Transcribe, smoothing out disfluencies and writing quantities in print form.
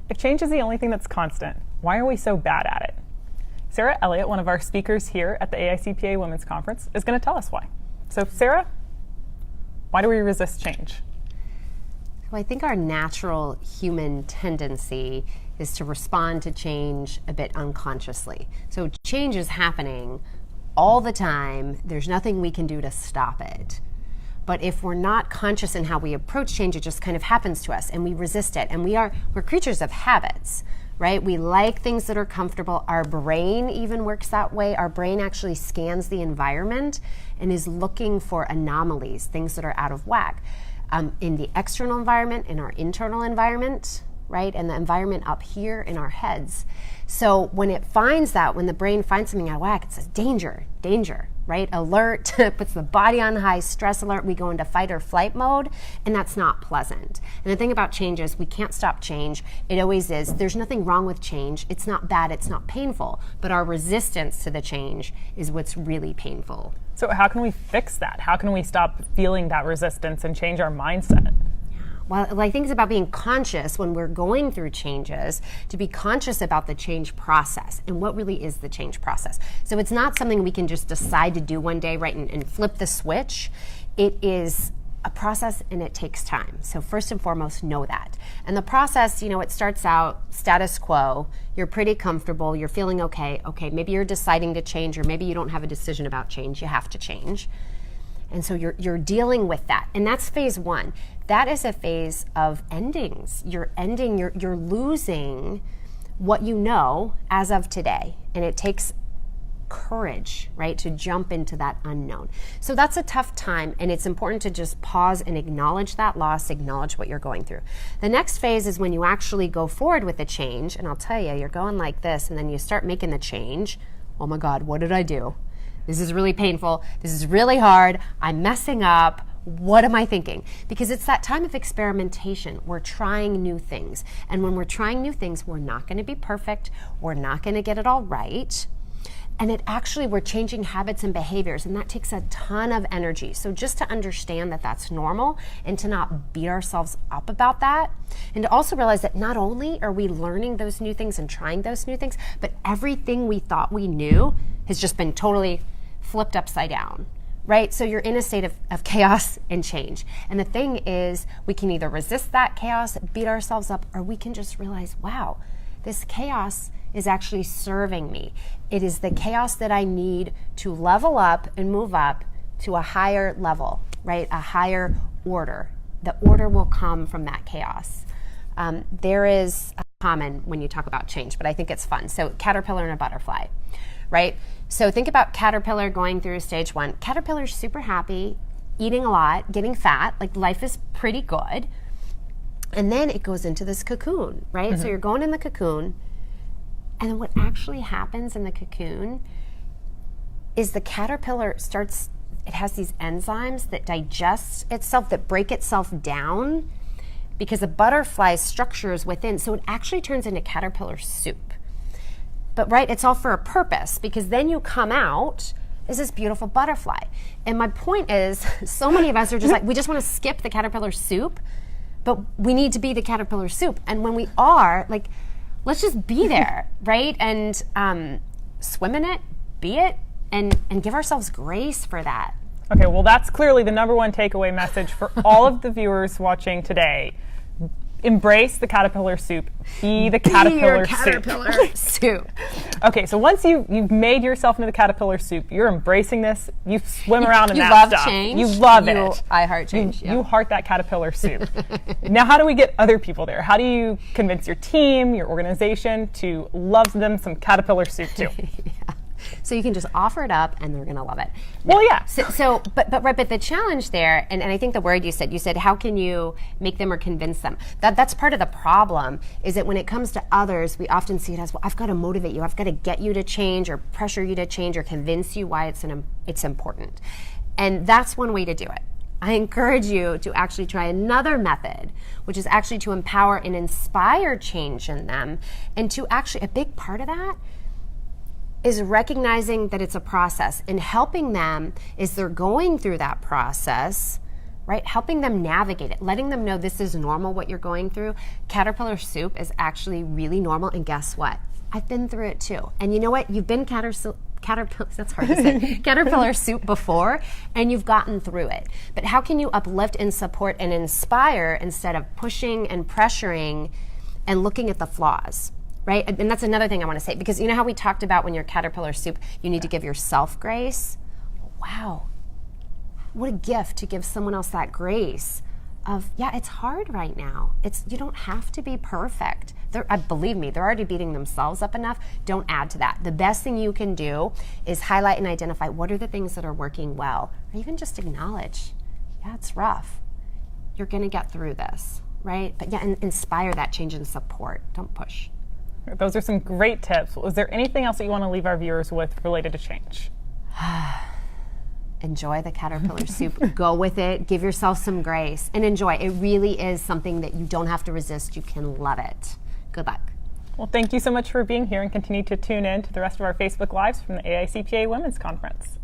If change is the only thing that's constant, why are we so bad at it? Sarah Elliott, one of our speakers here at the AICPA Women's Conference, is going to tell us why. So Sarah, why do we resist change? Well, I think our natural human tendency is to respond to change a bit unconsciously. So change is happening all the time. There's nothing we can do to stop it. But if we're not conscious in how we approach change, it just kind of happens to us and we resist it. And we're creatures of habits, right? We like things that are comfortable. Our brain even works that way. Our brain actually scans the environment and is looking for anomalies, things that are out of whack. In the external environment, in our internal environment, right? And the environment up here in our heads. So when it finds that, when the brain finds something out of whack, it says danger, danger, right? Alert, puts the body on high stress alert. We go into fight or flight mode, and that's not pleasant. And the thing about change is we can't stop change. It always is. There's nothing wrong with change. It's not bad. It's not painful. But our resistance to the change is what's really painful. So how can we fix that? How can we stop feeling that resistance and change our mindset? Well, I think it's about being conscious when we're going through changes, to be conscious about the change process and what really is the change process. So it's not something we can just decide to do one day, right, and flip the switch. It is a process and it takes time. So first and foremost, know that. And the process, it starts out status quo. You're pretty comfortable. You're feeling okay. Okay, maybe you're deciding to change, or maybe you don't have a decision about change. You have to change. And so you're dealing with that. And that's phase one. That is a phase of endings. You're losing what you know as of today. And it takes courage, right, to jump into that unknown. So that's a tough time, and it's important to just pause and acknowledge that loss, acknowledge what you're going through. The next phase is when you actually go forward with the change, and I'll tell you, you're going like this, and then you start making the change. Oh my God, what did I do? This is really painful. This is really hard. I'm messing up. What am I thinking? Because it's that time of experimentation. We're trying new things. And when we're trying new things, we're not going to be perfect. We're not going to get it all right. And we're changing habits and behaviors, and that takes a ton of energy. So just to understand that that's normal and to not beat ourselves up about that, and to also realize that not only are we learning those new things and trying those new things, but everything we thought we knew has just been totally flipped upside down, right? So you're in a state of chaos and change. And the thing is, we can either resist that chaos, beat ourselves up, or we can just realize, wow, this chaos is actually serving me. It is the chaos that I need to level up and move up to a higher level, right? A higher order. The order will come from that chaos. There is a common when you talk about change, but I think it's fun. So caterpillar and a butterfly, right? So think about caterpillar going through stage one. Caterpillar's super happy, eating a lot, getting fat, like life is pretty good. And then it goes into this cocoon, right? Mm-hmm. So you're going in the cocoon, and then what actually happens in the cocoon is the caterpillar it has these enzymes that digest itself, that break itself down, because the butterfly's structure is within. So it actually turns into caterpillar soup. But right, it's all for a purpose, because then you come out as this beautiful butterfly. And my point is, so many of us are just like, we just want to skip the caterpillar soup, but we need to be the caterpillar soup. And when we are, like, let's just be there, right? And swim in it, be it, and give ourselves grace for that. Okay, well, that's clearly the number one takeaway message for all of the viewers watching today. Embrace the caterpillar soup. Be the caterpillar soup. Okay, so once you've made yourself into the caterpillar soup, you're embracing this. You swim around in that stuff. Change. You love it. I heart change. You heart that caterpillar soup. Now, how do we get other people there? How do you convince your team, your organization to love them some caterpillar soup too? Yeah. So you can just offer it up, and they're going to love it. Well, yeah. But the challenge there, and I think the word you said, how can you make them or convince them? That's part of the problem, is that when it comes to others, we often see it as, well, I've got to motivate you, I've got to get you to change, or pressure you to change, or convince you why it's important. And that's one way to do it. I encourage you to actually try another method, which is actually to empower and inspire change in them, and to actually, a big part of that is recognizing that it's a process, and helping them as they're going through that process right? Helping them navigate it, letting them know this is normal what you're going through. Caterpillar soup is actually really normal, and guess what? I've been through it too. And you know what? You've been caterpillar, that's hard to say, caterpillar soup before, and you've gotten through it. But how can you uplift and support and inspire instead of pushing and pressuring and looking at the flaws? Right? And that's another thing I want to say, because you know how we talked about when you're caterpillar soup, you need to give yourself grace? Wow. What a gift to give someone else that grace of, yeah, it's hard right now. You don't have to be perfect. Believe me, they're already beating themselves up enough. Don't add to that. The best thing you can do is highlight and identify what are the things that are working well, or even just acknowledge, yeah, it's rough. You're going to get through this, right? But yeah, and inspire that change and support. Don't push. Those are some great tips. Was there anything else that you want to leave our viewers with related to change? Enjoy the caterpillar soup. Go with it. Give yourself some grace and enjoy. It really is something that you don't have to resist. You can love it. Good luck. Well, thank you so much for being here, and continue to tune in to the rest of our Facebook Lives from the AICPA Women's Conference.